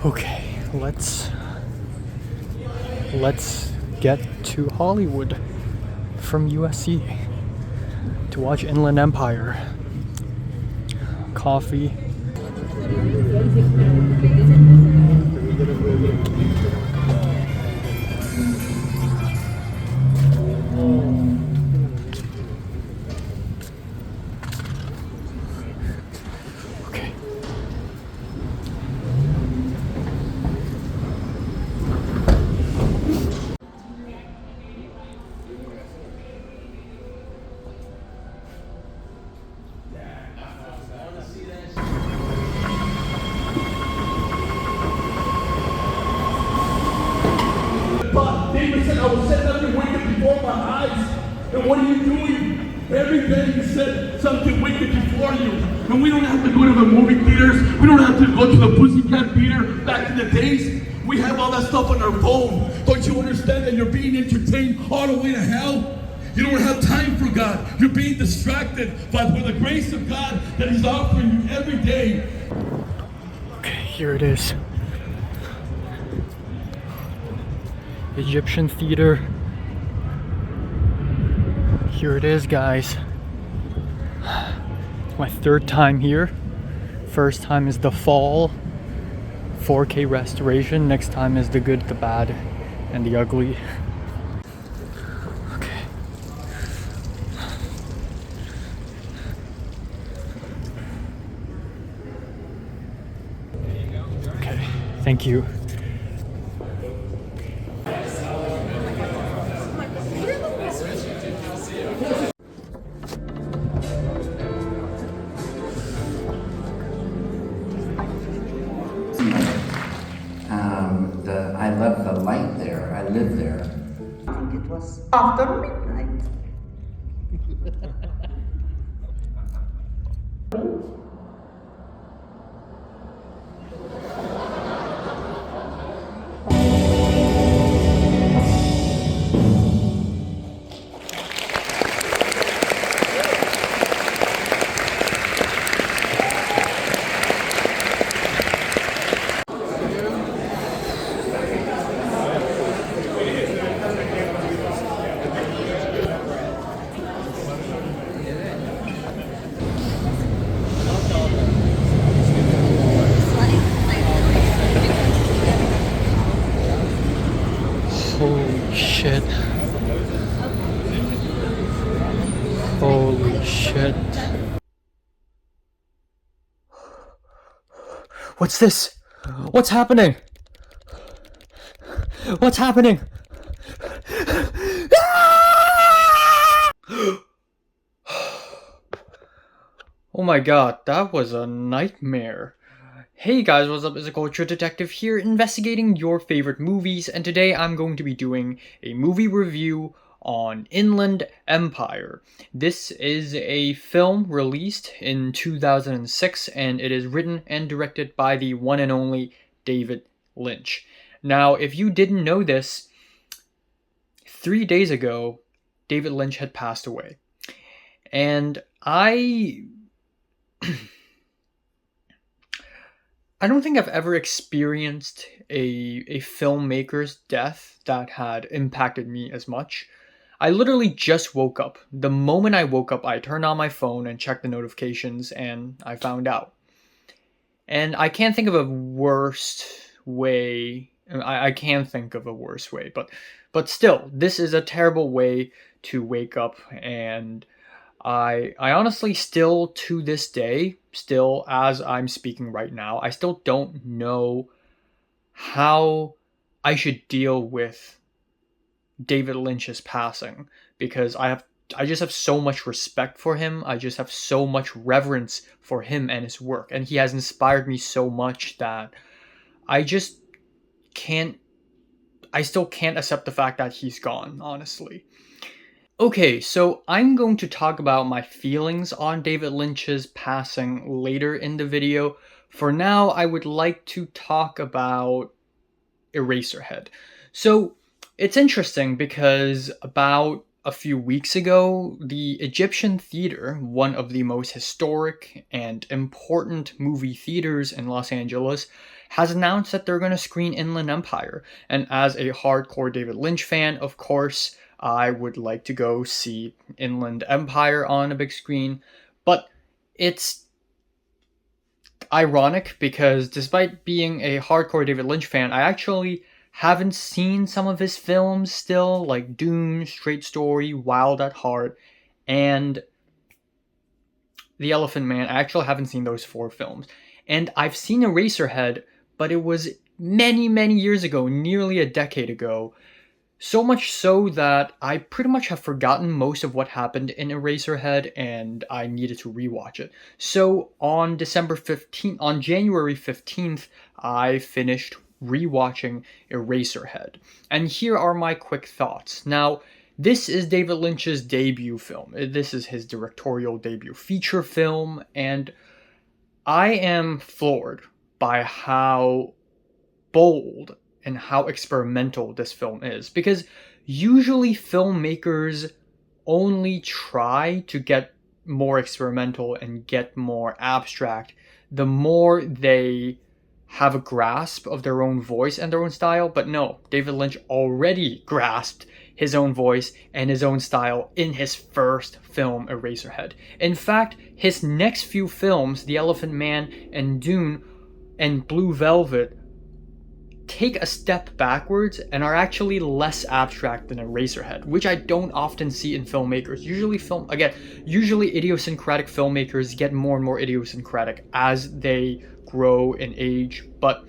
Okay, let's get to Hollywood from USC to watch Inland Empire. Coffee. Okay. But David said, I will set nothing wicked before my eyes. And what are you doing? Every day you set something wicked before you. And we don't have to go to the movie theaters. We don't have to go to the Pussycat Theater back in the days. We have all that stuff on our phone. Don't you understand that you're being entertained all the way to hell? You don't have time for God. You're being distracted by the grace of God that He's offering you every day. Okay, here it is. Egyptian theater. Here it is, guys. My third time here. First time is the Fall 4K restoration. Next time is the Good, the Bad, and the Ugly. Okay. Okay, thank you. I love the light there. I live there. I think it was after midnight. Holy shit. Holy shit. What's this? What's happening? What's happening? Oh my god, that was a nightmare. Hey guys, what's up? It's a Culture Detective here, investigating your favorite movies, and today I'm going to be doing a movie review on Inland Empire. This is a film released in 2006, and it is written and directed by the one and only David Lynch. Now, if you didn't know this, 3 days ago, David Lynch had passed away. And I don't think I've ever experienced a filmmaker's death that had impacted me as much. I literally just woke up. The moment I woke up, I turned on my phone and checked the notifications, and I found out. And I can't think of a worst way. I can think of a worse way, but still, this is a terrible way to wake up, and I honestly still, to this day, still as I'm speaking right now, I still don't know how I should deal with David Lynch's passing, because I just have so much respect for him. I just have so much reverence for him and his work, and he has inspired me so much that I just can't I still can't accept the fact that he's gone, honestly. Okay, so I'm going to talk about my feelings on David Lynch's passing later in the video. For now, I would like to talk about Eraserhead. So, it's interesting because about a few weeks ago, the Egyptian Theater, one of the most historic and important movie theaters in Los Angeles, has announced that they're going to screen Inland Empire. And as a hardcore David Lynch fan, of course, I would like to go see Inland Empire on a big screen. But it's ironic because despite being a hardcore David Lynch fan, I actually haven't seen some of his films still, like Doom, Straight Story, Wild at Heart, and The Elephant Man. I actually haven't seen those four films. And I've seen Eraserhead, but it was many, many years ago, nearly a decade ago. So much so that I pretty much have forgotten most of what happened in Eraserhead and I needed to rewatch it. So on January 15th, I finished rewatching Eraserhead. And here are my quick thoughts. Now, this is David Lynch's debut film. This is his directorial debut feature film, and I am floored by how bold and how experimental this film is, because usually filmmakers only try to get more experimental and get more abstract the more they have a grasp of their own voice and their own style. But no, David Lynch already grasped his own voice and his own style in his first film, Eraserhead. In fact, his next few films, The Elephant Man and Dune and Blue Velvet, take a step backwards and are actually less abstract than Eraserhead, which I don't often see in filmmakers. Usually idiosyncratic filmmakers get more and more idiosyncratic as they grow in age, but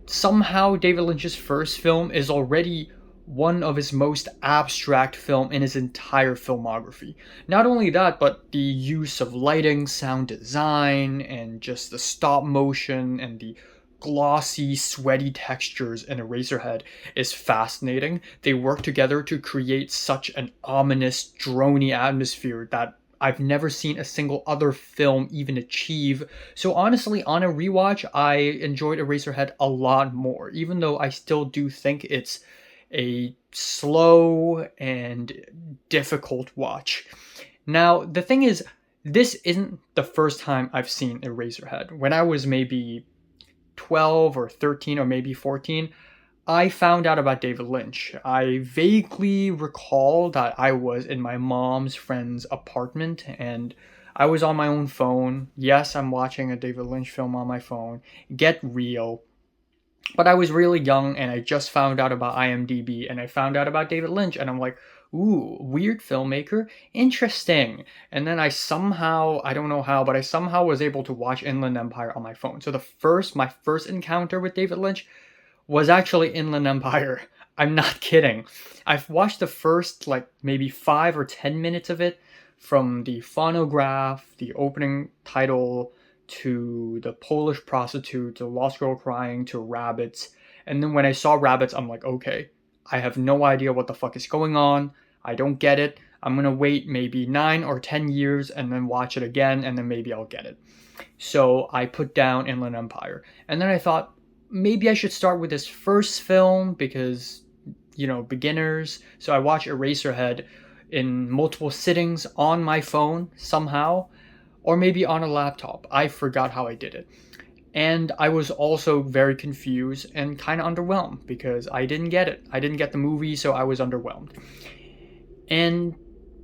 somehow David Lynch's first film is already one of his most abstract film in his entire filmography. Not only that, but the use of lighting, sound design, and just the stop motion and the glossy, sweaty textures in Eraserhead is fascinating. They work together to create such an ominous, drony atmosphere that I've never seen a single other film even achieve. So honestly, on a rewatch, I enjoyed Eraserhead a lot more, even though I still do think it's a slow and difficult watch. Now, the thing is, this isn't the first time I've seen Eraserhead. When I was maybe 12 or 13 or maybe 14, I found out about David Lynch. I vaguely recall that I was in my mom's friend's apartment and I was on my own phone. Yes, I'm watching a David Lynch film on my phone. Get real. But I was really young and I just found out about IMDb and I found out about David Lynch and I'm like, ooh, weird filmmaker, interesting. And then I don't know how, but I somehow was able to watch Inland Empire on my phone. So my first encounter with David Lynch was actually Inland Empire. I'm not kidding. I've watched the first maybe 5 or 10 minutes of it, from the phonograph, the opening title, to the Polish prostitute, to Lost Girl Crying, to rabbits. And then when I saw rabbits, I'm like, okay, I have no idea what the fuck is going on. I don't get it. I'm gonna wait maybe 9 or 10 years and then watch it again, and then maybe I'll get it. So I put down Inland Empire. And then I thought, maybe I should start with this first film because, beginners. So I watched Eraserhead in multiple sittings on my phone somehow, or maybe on a laptop. I forgot how I did it. And I was also very confused and kind of underwhelmed because I didn't get it. I didn't get the movie, so I was underwhelmed.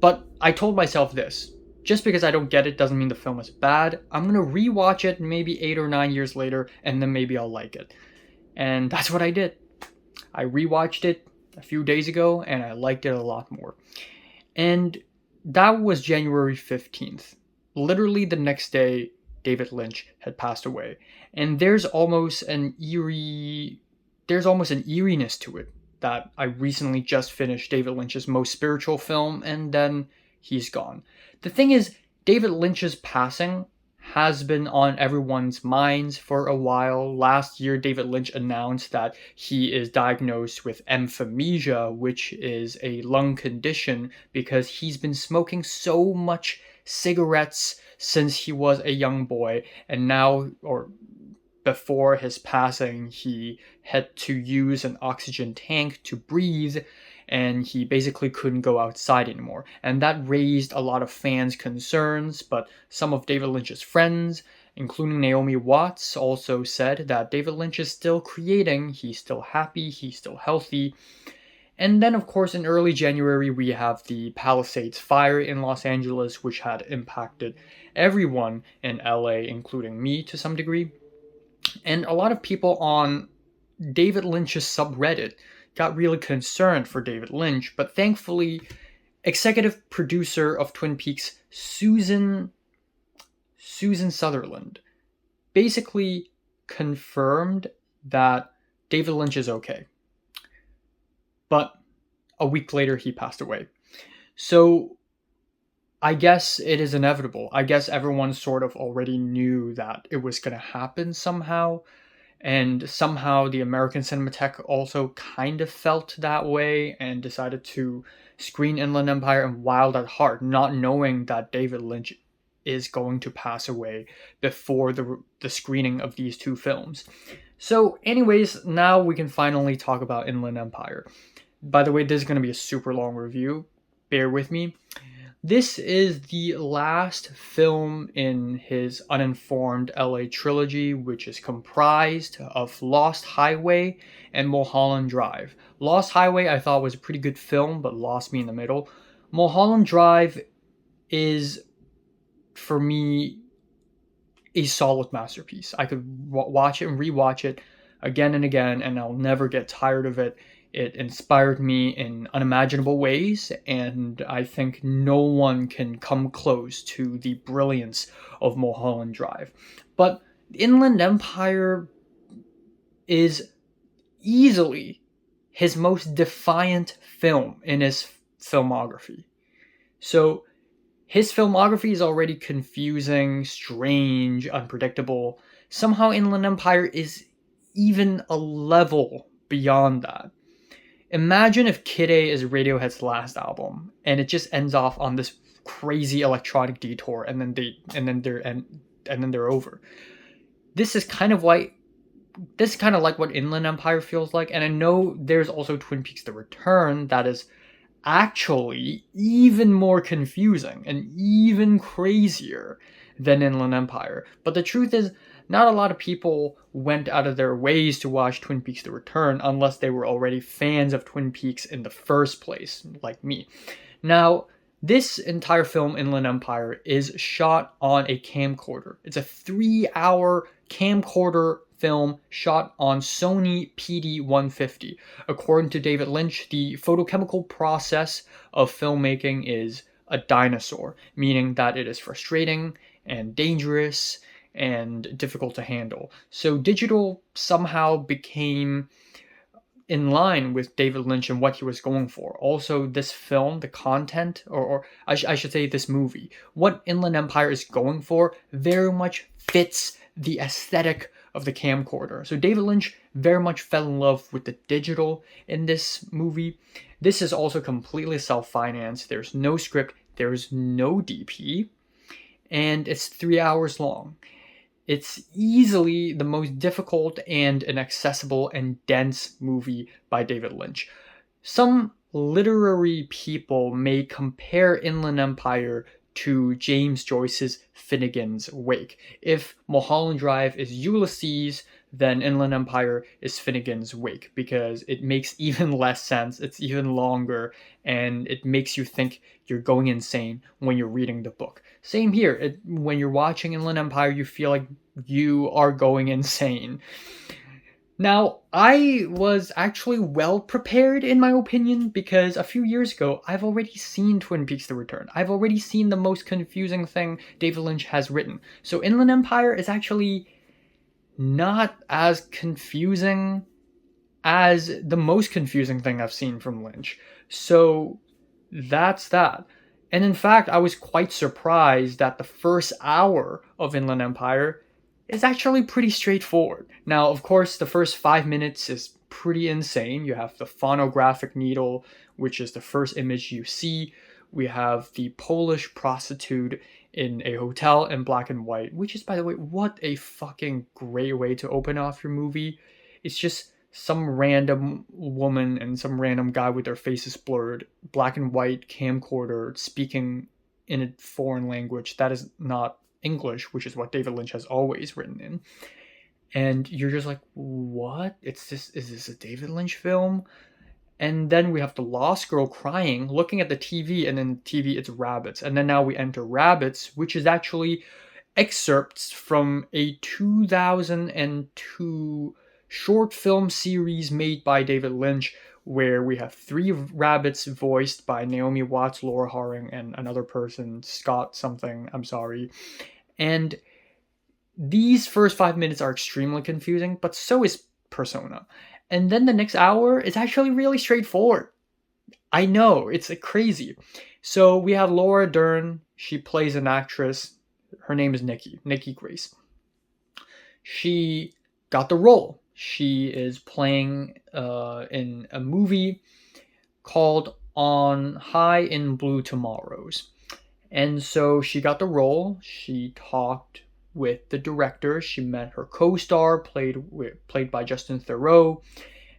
But I told myself this: just because I don't get it doesn't mean the film is bad. I'm gonna rewatch it maybe 8 or 9 years later, and then maybe I'll like it. And that's what I did. I rewatched it a few days ago, and I liked it a lot more. And that was January 15th. Literally the next day, David Lynch had passed away. And there's almost an eeriness to it, that I recently just finished David Lynch's most spiritual film, and then he's gone. The thing is, David Lynch's passing has been on everyone's minds for a while. Last year, David Lynch announced that he is diagnosed with emphysematous, which is a lung condition because he's been smoking so much cigarettes since he was a young boy, and now, or before his passing, he had to use an oxygen tank to breathe, and he basically couldn't go outside anymore. And that raised a lot of fans' concerns, but some of David Lynch's friends, including Naomi Watts, also said that David Lynch is still creating, he's still happy, he's still healthy. And then, of course, in early January, we have the Palisades fire in Los Angeles, which had impacted everyone in LA, including me to some degree. And a lot of people on David Lynch's subreddit got really concerned for David Lynch, but thankfully, executive producer of Twin Peaks, Susan Sutherland, basically confirmed that David Lynch is okay. But a week later, he passed away. So I guess it is inevitable. I guess everyone sort of already knew that it was going to happen somehow. And somehow the American Cinematheque also kind of felt that way and decided to screen Inland Empire and Wild at Heart, not knowing that David Lynch is going to pass away before the screening of these two films. So anyways, now we can finally talk about Inland Empire. By the way, this is going to be a super long review. Bear with me. This is the last film in his Uninformed LA trilogy, which is comprised of Lost Highway and Mulholland Drive. Lost Highway I thought was a pretty good film, but lost me in the middle. Mulholland Drive is, for me, a solid masterpiece. I could watch it and rewatch it again and again, and I'll never get tired of it. It inspired me in unimaginable ways, and I think no one can come close to the brilliance of Mulholland Drive. But Inland Empire is easily his most defiant film in his filmography. So his filmography is already confusing, strange, unpredictable. Somehow Inland Empire is even a level beyond that. Imagine if Kid A is Radiohead's last album, and it just ends off on this crazy electronic detour, and then they're over. This is kind of like what Inland Empire feels like, and I know there's also Twin Peaks: The Return that is actually even more confusing and even crazier than Inland Empire. But the truth is, not a lot of people went out of their ways to watch Twin Peaks: The Return unless they were already fans of Twin Peaks in the first place, like me. Now, this entire film, Inland Empire, is shot on a camcorder. It's a 3-hour camcorder film shot on Sony PD-150. According to David Lynch, the photochemical process of filmmaking is a dinosaur, meaning that it is frustrating and dangerous and difficult to handle. So digital somehow became in line with David Lynch and what he was going for. Also, this film, the content, or I should say this movie, what Inland Empire is going for very much fits the aesthetic of the camcorder. So David Lynch very much fell in love with the digital in this movie. This is also completely self-financed. There's no script, there's no DP, and it's 3 hours long. It's easily the most difficult and inaccessible and dense movie by David Lynch. Some literary people may compare Inland Empire to James Joyce's Finnegan's Wake. If Mulholland Drive is Ulysses, then Inland Empire is Finnegan's Wake, because it makes even less sense, it's even longer, and it makes you think you're going insane when you're reading the book. Same here, when you're watching Inland Empire, you feel like you are going insane. Now, I was actually well prepared in my opinion, because a few years ago, I've already seen Twin Peaks: The Return. I've already seen the most confusing thing David Lynch has written. So Inland Empire is actually not as confusing as the most confusing thing I've seen from Lynch. So that's that. And in fact, I was quite surprised that the first hour of Inland Empire is actually pretty straightforward. Now, of course, the first 5 minutes is pretty insane. You have the phonographic needle, which is the first image you see. We have the Polish prostitute in a hotel in black and white, which is, by the way, what a fucking great way to open off your movie. It's just some random woman and some random guy with their faces blurred, black and white camcorder speaking in a foreign language that is not English, which is what David Lynch has always written in. And you're just like, what? Is this a David Lynch film? And then we have the Lost Girl crying, looking at the TV, and then TV it's rabbits. And then now we enter Rabbits, which is actually excerpts from a 2002 short film series made by David Lynch, where we have three rabbits voiced by Naomi Watts, Laura Harring, and another person, Scott something, I'm sorry. And these first 5 minutes are extremely confusing, but so is Persona. And then the next hour is actually really straightforward. I know, it's crazy. So we have Laura Dern. She plays an actress. Her name is Nikki Grace. She got the role. She is playing in a movie called On High in Blue Tomorrows. And so she got the role. She talked with the director. She met her co-star, played by Justin Theroux,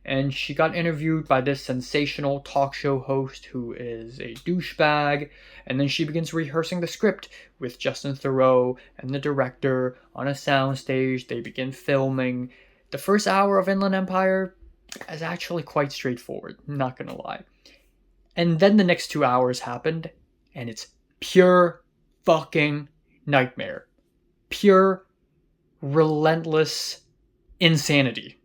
and she got interviewed by this sensational talk show host who is a douchebag. And then she begins rehearsing the script with Justin Theroux and the director on a soundstage. They begin filming. The first hour of Inland Empire is actually quite straightforward, not gonna lie. And then the next 2 hours happened, and it's pure fucking nightmare. Pure, relentless insanity.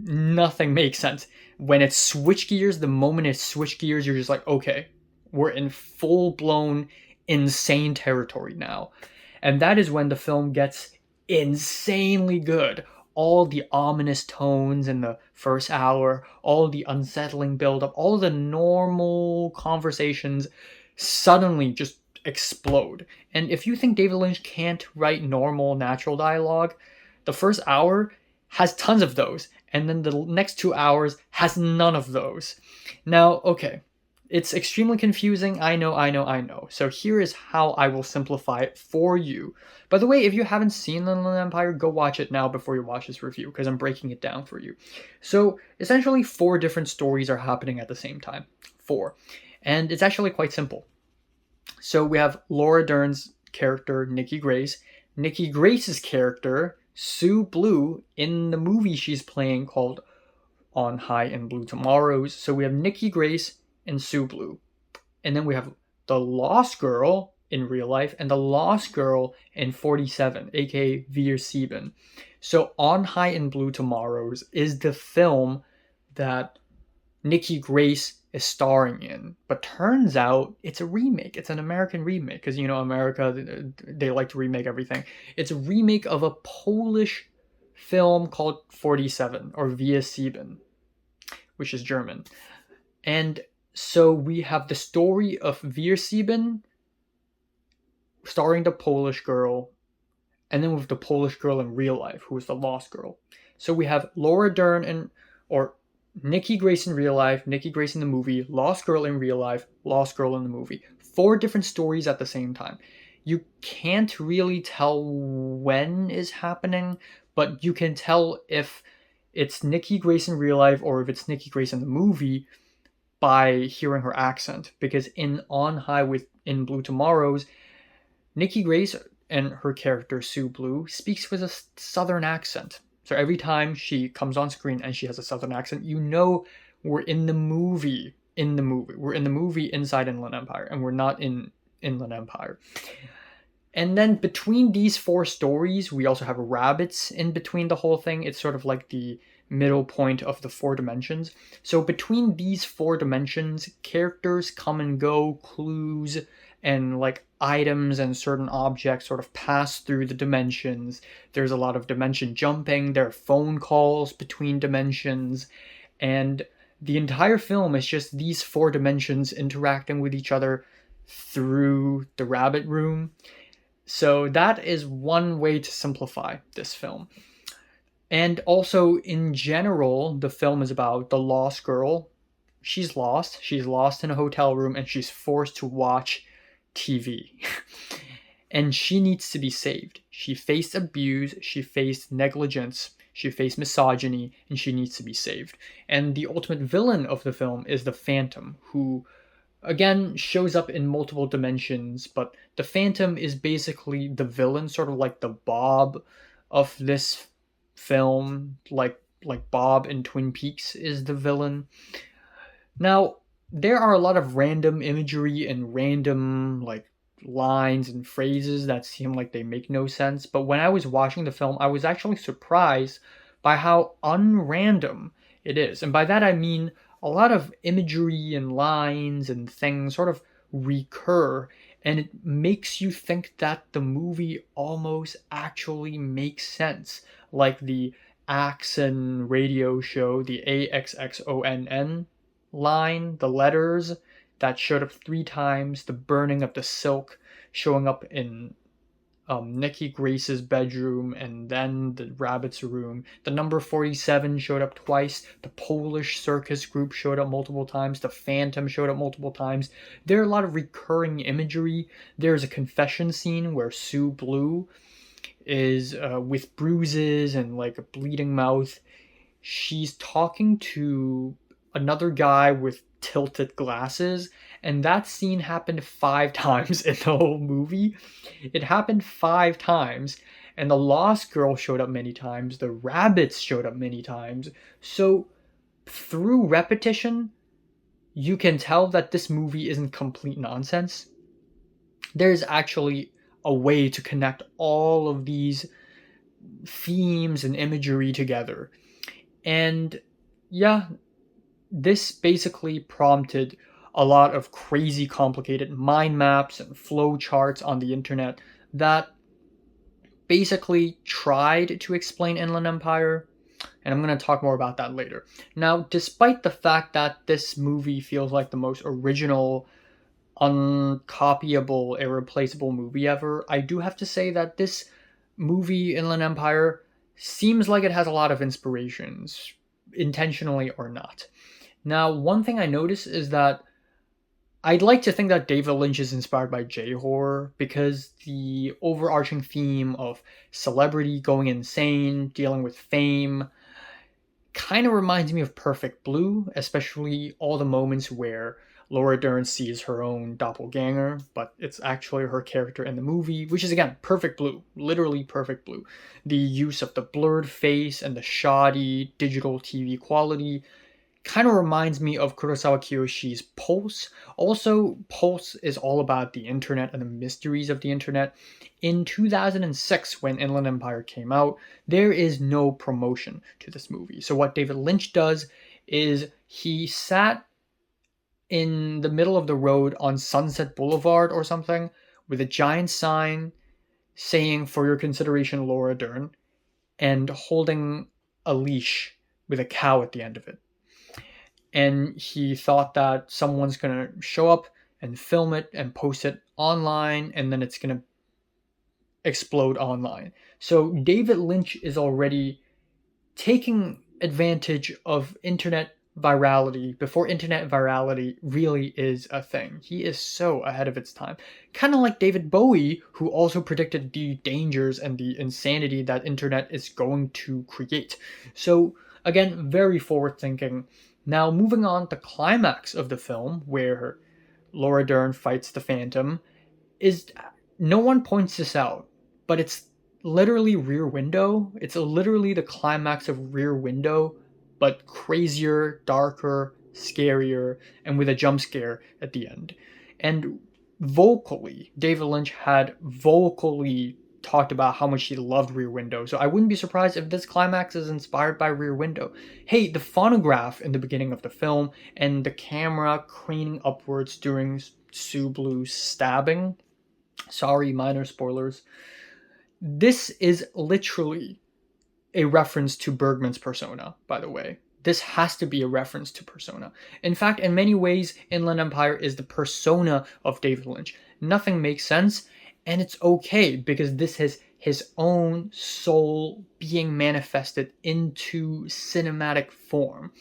Nothing makes sense. When it switch gears, the moment it switch gears, you're just like, okay, we're in full-blown insane territory now. And that is when the film gets insanely good. All the ominous tones in the first hour, all the unsettling build-up, all the normal conversations suddenly just explode. And if you think David Lynch can't write normal, natural dialogue, the first hour has tons of those, and then the next 2 hours has none of those. Now, okay, it's extremely confusing, I know. So here is how I will simplify it for you. By the way, if you haven't seen Inland Empire, go watch it now before you watch this review, because I'm breaking it down for you. So, essentially 4 different stories are happening at the same time. 4. And it's actually quite simple. So we have Laura Dern's character, Nikki Grace. Nikki Grace's character, Sue Blue, in the movie she's playing called On High in Blue Tomorrows. So we have Nikki Grace and Sue Blue. And then we have the Lost Girl in real life and the Lost Girl in 47, aka Veer Sieben. So On High in Blue Tomorrows is the film that Nikki Grace is starring in, but turns out it's a remake. It's an American remake, because you know America, they like to remake everything. It's a remake of a Polish film called 47 or Via Sieben, which is German. And so we have the story of Via Sieben starring the Polish girl, and then with the Polish girl in real life, who is the Lost Girl. So we have Laura Dern or Nikki Grace in real life, Nikki Grace in the movie, Lost Girl in real life, Lost Girl in the movie. 4 different stories at the same time. You can't really tell when is happening, but you can tell if it's Nikki Grace in real life or if it's Nikki Grace in the movie by hearing her accent. Because in On High in Blue Tomorrows, Nikki Grace and her character Sue Blue speaks with a southern accent. So every time she comes on screen and she has a southern accent, you know we're in the movie. We're in the movie inside Inland Empire, and we're not in Inland Empire. And then between these 4 stories, we also have rabbits in between the whole thing. It's sort of like the middle point of the 4 dimensions. So between these 4 dimensions, characters come and go, clues and like items and certain objects sort of pass through the dimensions. There's a lot of dimension jumping. There are phone calls between dimensions. And the entire film is just these 4 dimensions interacting with each other through the rabbit room. So that is one way to simplify this film. And also, in general, the film is about the lost girl. She's lost. She's lost in a hotel room, and she's forced to watch TV. And she needs to be saved. She faced abuse. She faced negligence. She faced misogyny, and she needs to be saved. And the ultimate villain of the film is the Phantom, who again shows up in multiple dimensions, but the Phantom is basically the villain, sort of like the Bob of this film, like Bob in Twin Peaks is the villain. Now, there are a lot of random imagery and random like lines and phrases that seem like they make no sense, but when I was watching the film, I was actually surprised by how unrandom it is. And by that I mean a lot of imagery and lines and things sort of recur, and it makes you think that the movie almost actually makes sense. Like the Axon radio show, the AXXONN line, the letters that showed up 3 times, the burning of the silk showing up in Nikki Grace's bedroom and then the rabbit's room. The number 47 showed up twice. The Polish circus group showed up multiple times. The Phantom showed up multiple times. There are a lot of recurring imagery. There's a confession scene where Sue Blue is with bruises and like a bleeding mouth. She's talking to another guy with tilted glasses, and that scene happened 5 times in the whole movie. It happened 5 times, and the Lost Girl showed up many times, the rabbits showed up many times. So through repetition, you can tell that this movie isn't complete nonsense. There's actually a way to connect all of these themes and imagery together. And yeah, this basically prompted a lot of crazy complicated mind maps and flow charts on the internet that basically tried to explain Inland Empire, and I'm going to talk more about that later. Now, despite the fact that this movie feels like the most original, uncopyable, irreplaceable movie ever, I do have to say that this movie, Inland Empire, seems like it has a lot of inspirations, intentionally or not. Now, one thing I noticed is that I'd like to think that David Lynch is inspired by J-horror because the overarching theme of celebrity going insane, dealing with fame, kind of reminds me of Perfect Blue, especially all the moments where Laura Dern sees her own doppelganger, but it's actually her character in the movie, which is again Perfect Blue, literally Perfect Blue. The use of the blurred face and the shoddy digital TV quality kind of reminds me of Kurosawa Kiyoshi's Pulse. Also, Pulse is all about the internet and the mysteries of the internet. In 2006, when Inland Empire came out, there is no promotion to this movie. So what David Lynch does is he sat in the middle of the road on Sunset Boulevard or something with a giant sign saying, "For your consideration, Laura Dern," and holding a leash with a cow at the end of it. And he thought that someone's going to show up and film it and post it online, and then it's going to explode online. So David Lynch is already taking advantage of internet virality before internet virality really is a thing. He is so ahead of its time. Kind of like David Bowie, who also predicted the dangers and the insanity that internet is going to create. So again, very forward thinking. Now, moving on, the climax of the film, where Laura Dern fights the Phantom, is no one points this out, but it's literally Rear Window. It's literally the climax of Rear Window, but crazier, darker, scarier, and with a jump scare at the end. And vocally, David Lynch had vocally talked about how much he loved Rear Window, so I wouldn't be surprised if this climax is inspired by Rear Window. Hey, the phonograph in the beginning of the film and the camera craning upwards during Sue Blue's stabbing. Sorry, minor spoilers. This is literally a reference to Bergman's Persona, by the way. This has to be a reference to Persona. In fact, in many ways, Inland Empire is the persona of David Lynch. Nothing makes sense, and it's okay because this is his own soul being manifested into cinematic form.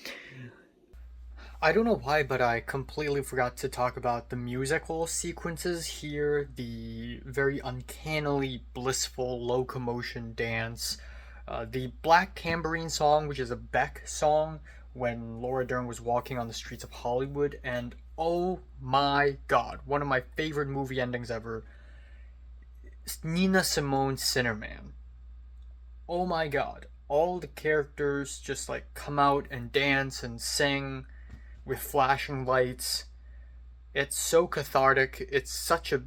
I don't know why, but I completely forgot to talk about the musical sequences here, the very uncannily blissful locomotion dance, The Black Camberine song, which is a Beck song, when Laura Dern was walking on the streets of Hollywood, and oh my god, one of my favorite movie endings ever, Nina Simone's Sinnerman. Oh my god, all the characters just like come out and dance and sing with flashing lights. It's so cathartic. It's such a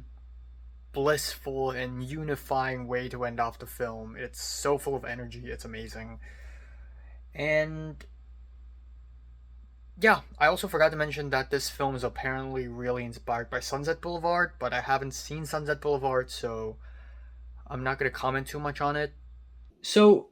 blissful and unifying way to end off the film. It's so full of energy. It's amazing. And yeah, I also forgot to mention that this film is apparently really inspired by Sunset Boulevard, but I haven't seen Sunset Boulevard, so I'm not going to comment too much on it. So,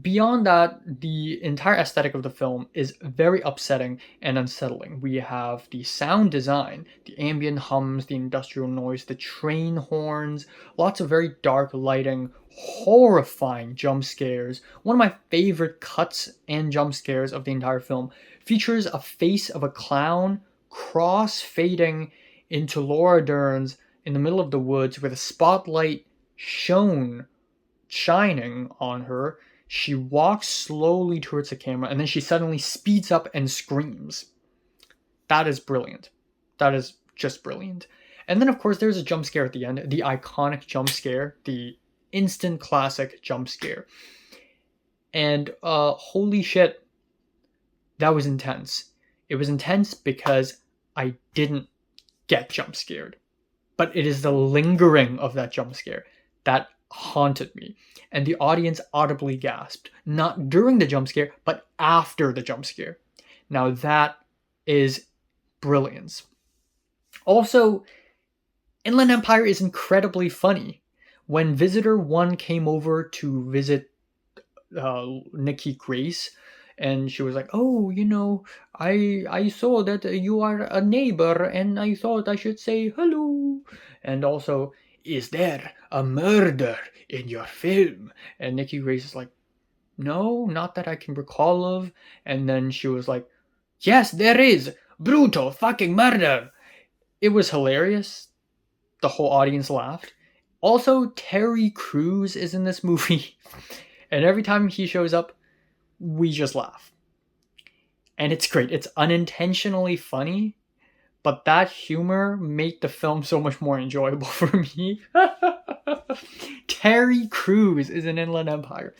beyond that, the entire aesthetic of the film is very upsetting and unsettling. We have the sound design, the ambient hums, the industrial noise, the train horns, lots of very dark lighting, horrifying jump scares. One of my favorite cuts and jump scares of the entire film features a face of a clown cross fading into Laura Dern's in the middle of the woods with a spotlight shining on her. She walks slowly towards the camera and then she suddenly speeds up and screams. That is brilliant. That is just brilliant. And then, of course, there's a jump scare at the end, the iconic jump scare, the instant classic jump scare. And holy shit, that was intense. It was intense because I didn't get jump scared. But it is the lingering of that jump scare that haunted me. And the audience audibly gasped, not during the jump scare, but after the jump scare. Now that is brilliance. Also, Inland Empire is incredibly funny. When Visitor 1 came over to visit Nikki Grace, and she was like, "Oh, I saw that you are a neighbor, and I thought I should say hello." And also, "Is there a murder in your film?" And Nikki Grace is like, "No, not that I can recall of." And then she was like, "Yes, there is! Brutal fucking murder!" It was hilarious. The whole audience laughed. Also, Terry Crews is in this movie. And every time he shows up, we just laugh. And it's great. It's unintentionally funny, but that humor made the film so much more enjoyable for me. Terry Crews is in Inland Empire.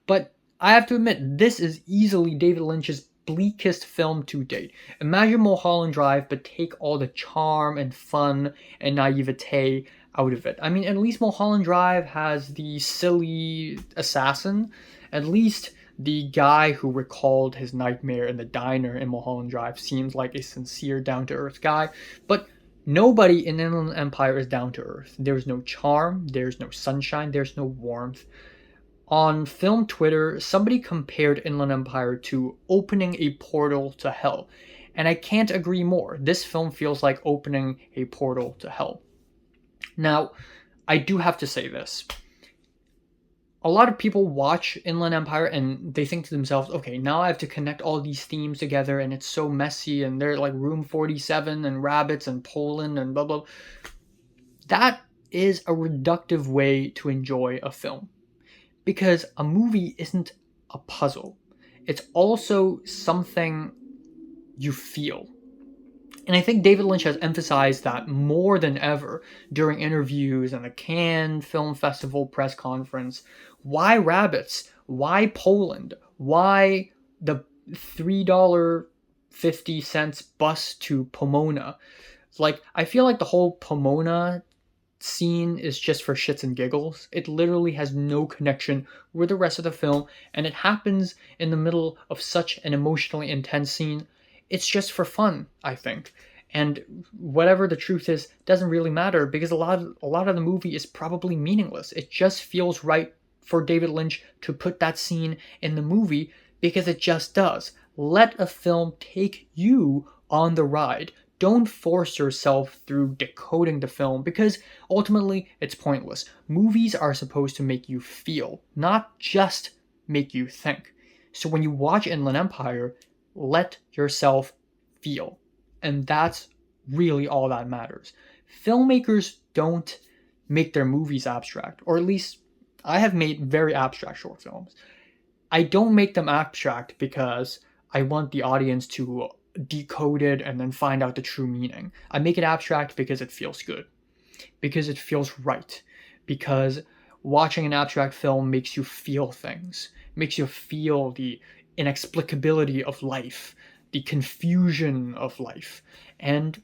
But I have to admit, this is easily David Lynch's bleakest film to date. Imagine Mulholland Drive, but take all the charm and fun and naivete out of it. I mean, at least Mulholland Drive has the silly assassin. At least the guy who recalled his nightmare in the diner in Mulholland Drive seems like a sincere, down-to-earth guy. But nobody in Inland Empire is down-to-earth. There's no charm, there's no sunshine, there's no warmth. On film Twitter, somebody compared Inland Empire to opening a portal to hell. And I can't agree more. This film feels like opening a portal to hell. Now, I do have to say this. A lot of people watch Inland Empire and they think to themselves, okay, now I have to connect all these themes together and it's so messy and they're like Room 47 and rabbits and Poland and blah, blah. That is a reductive way to enjoy a film. Because a movie isn't a puzzle. It's also something you feel. And I think David Lynch has emphasized that more than ever during interviews and the Cannes Film Festival press conference. Why rabbits? Why Poland? Why the $3.50 bus to Pomona? Like, I feel like the whole Pomona scene is just for shits and giggles. It literally has no connection with the rest of the film, and it happens in the middle of such an emotionally intense scene. It's just for fun, I think. And whatever the truth is doesn't really matter because a lot of the movie is probably meaningless. It just feels right for David Lynch to put that scene in the movie because it just does. Let a film take you on the ride. Don't force yourself through decoding the film because ultimately it's pointless. Movies are supposed to make you feel, not just make you think. So when you watch Inland Empire, let yourself feel. And that's really all that matters. Filmmakers don't make their movies abstract, or at least I have made very abstract short films. I don't make them abstract because I want the audience to decode it and then find out the true meaning. I make it abstract because it feels good, because it feels right, because watching an abstract film makes you feel things, makes you feel the inexplicability of life, the confusion of life, and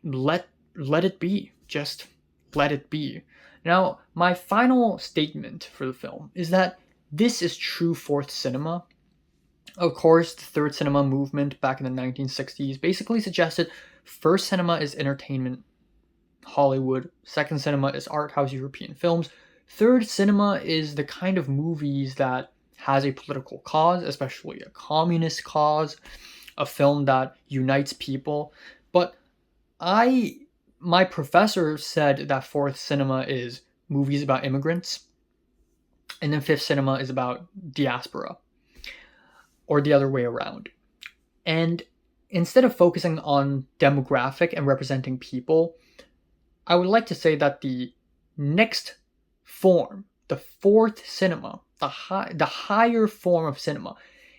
let let it be. Just let it be. Now, my final statement for the film is that this is true fourth cinema. Of course, the third cinema movement back in the 1960s basically suggested first cinema is entertainment Hollywood, second cinema is art house European films, third cinema is the kind of movies that has a political cause, especially a communist cause, a film that unites people. But I my professor said that fourth cinema is movies about immigrants, and then fifth cinema is about diaspora, or the other way around. And instead of focusing on demographic and representing people, I would like to say that the next form, the fourth cinema, the higher form of cinema,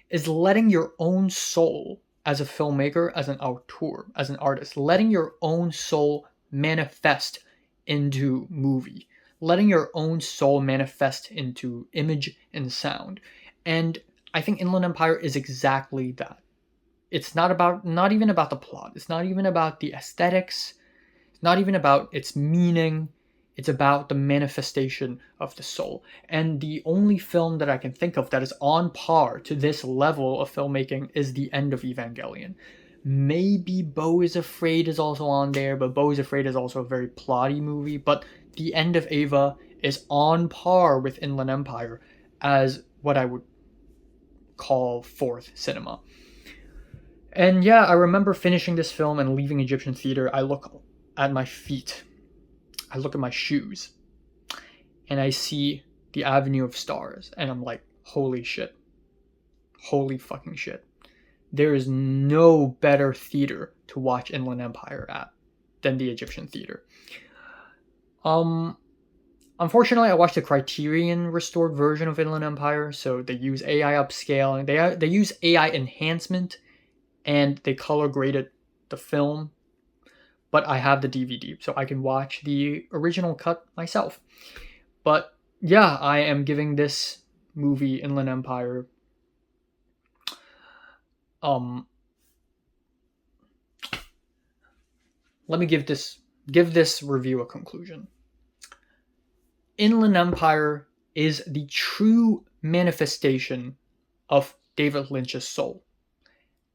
is letting your own soul as a filmmaker, as an auteur, as an artist, letting your own soul manifest into movie, letting your own soul manifest into image and sound. And I think Inland Empire is exactly that. It's not even about the plot. It's not even about the aesthetics. It's not even about its meaning. It's about the manifestation of the soul. And the only film that I can think of that is on par to this level of filmmaking is The End of Evangelion. Maybe Beau is Afraid is also on there, but Beau is Afraid is also a very plotty movie. But The End of Eva is on par with Inland Empire as what I would call fourth cinema. And yeah, I remember finishing this film and leaving Egyptian theater. I look at my feet, I look at my shoes, and I see the Avenue of Stars, and I'm like, holy shit. Holy fucking shit. There is no better theater to watch Inland Empire at than the Egyptian theater. Unfortunately, I watched the Criterion restored version of Inland Empire, so they use AI upscaling, they use AI enhancement, and they color graded the film. But I have the DVD, so I can watch the original cut myself. But yeah, I am giving this movie, Inland Empire, let me give this review a conclusion. Inland Empire is the true manifestation of David Lynch's soul.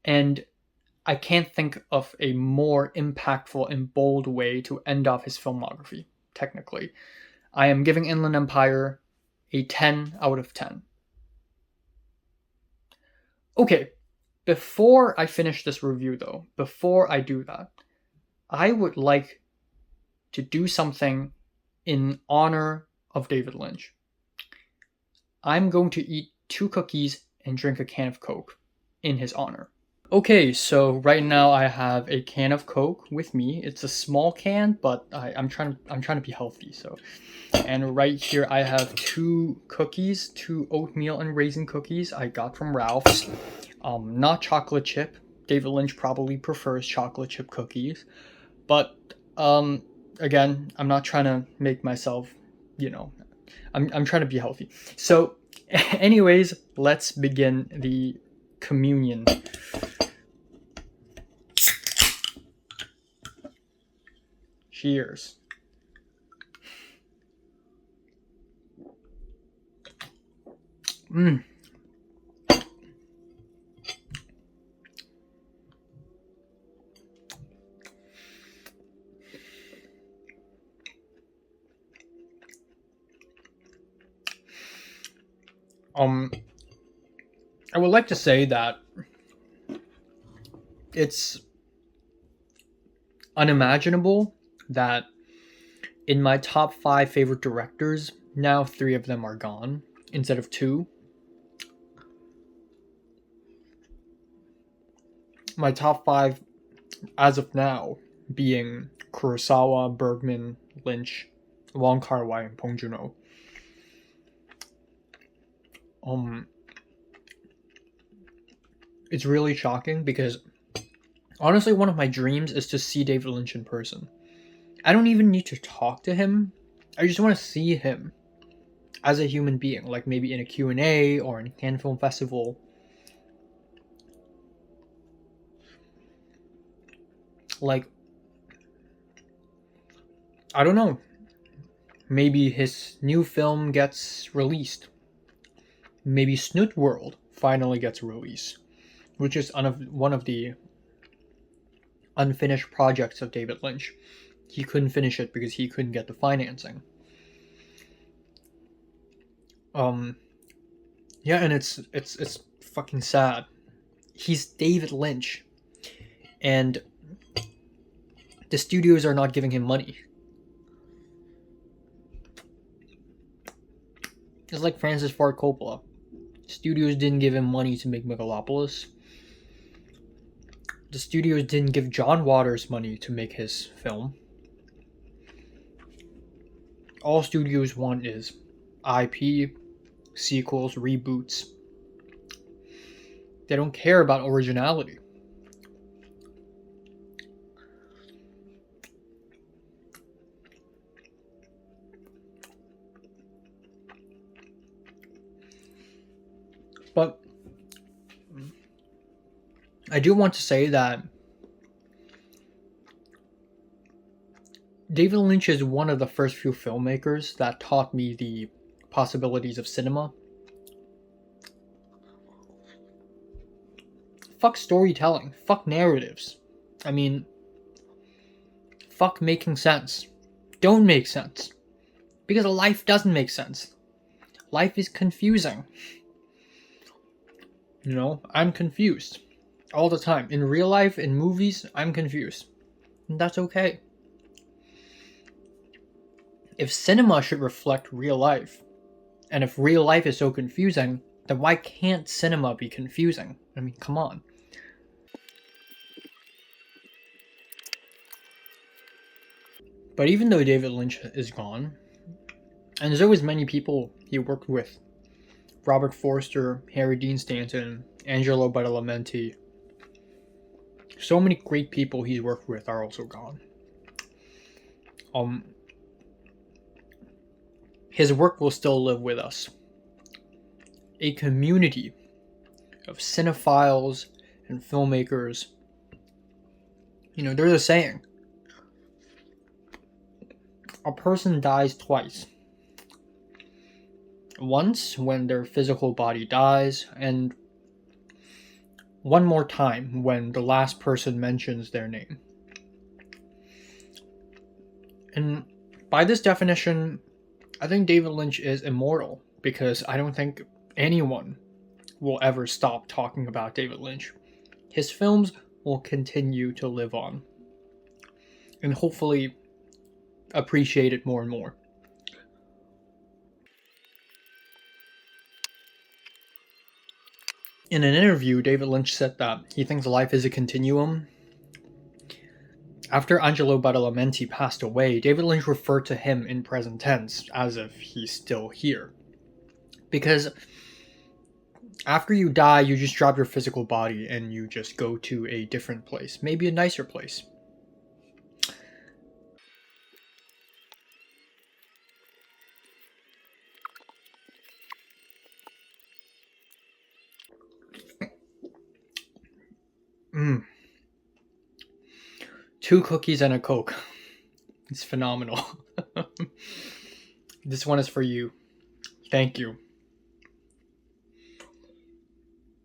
And I can't think of a more impactful and bold way to end off his filmography, technically. I am giving Inland Empire a 10 out of 10. Okay, before I finish this review though, before I do that, I would like to do something in honor of David Lynch. I'm going to eat 2 cookies and drink a can of Coke in his honor. Okay, so right now I have a can of Coke with me. It's a small can, but I'm trying to be healthy. So, and right here I have 2 cookies, 2 oatmeal and raisin cookies I got from Ralph's. Not chocolate chip. David Lynch probably prefers chocolate chip cookies, but again, I'm not trying to make myself, I'm trying to be healthy. So, anyways, let's begin the communion. Cheers. I would like to say that it's unimaginable that in my top 5 favorite directors, now 3 of them are gone instead of 2. My top 5 as of now being Kurosawa, Bergman, Lynch, Wong Kar-wai, and Bong Joon-ho. Um, it's really shocking because honestly, one of my dreams is to see David Lynch in person. I don't even need to talk to him. I just want to see him as a human being, like maybe in a Q&A or in Cannes Film Festival. Like, I don't know. Maybe his new film gets released. Maybe Snoot World finally gets released, which is one of the unfinished projects of David Lynch. He couldn't finish it because he couldn't get the financing. Yeah, and it's fucking sad. He's David Lynch, and the studios are not giving him money. It's like Francis Ford Coppola. Studios didn't give him money to make Megalopolis. The studios didn't give John Waters money to make his film. All studios want is IP, sequels, reboots. They don't care about originality. But I do want to say that David Lynch is one of the first few filmmakers that taught me the possibilities of cinema. Fuck storytelling. Fuck narratives. I mean, fuck making sense. Don't make sense. Because life doesn't make sense. Life is confusing. You know, I'm confused. All the time. In real life, in movies, I'm confused. And that's okay. If cinema should reflect real life, and if real life is so confusing, then why can't cinema be confusing? I mean, come on. But even though David Lynch is gone, and there's always many people he worked with, Robert Forster, Harry Dean Stanton, Angelo Badalamenti, so many great people he's worked with are also gone. His work will still live with us. A community of cinephiles and filmmakers. You know, there's a saying. A person dies twice. Once when their physical body dies, and one more time when the last person mentions their name. And by this definition, I think David Lynch is immortal because I don't think anyone will ever stop talking about David Lynch. His films will continue to live on and hopefully appreciate it more and more. In an interview, David Lynch said that he thinks life is a continuum. After Angelo Badalamenti passed away, David Lynch referred to him in present tense, as if he's still here. Because after you die, you just drop your physical body and you just go to a different place, maybe a nicer place. Mmm. 2 cookies and a Coke. It's phenomenal. This one is for you. Thank you.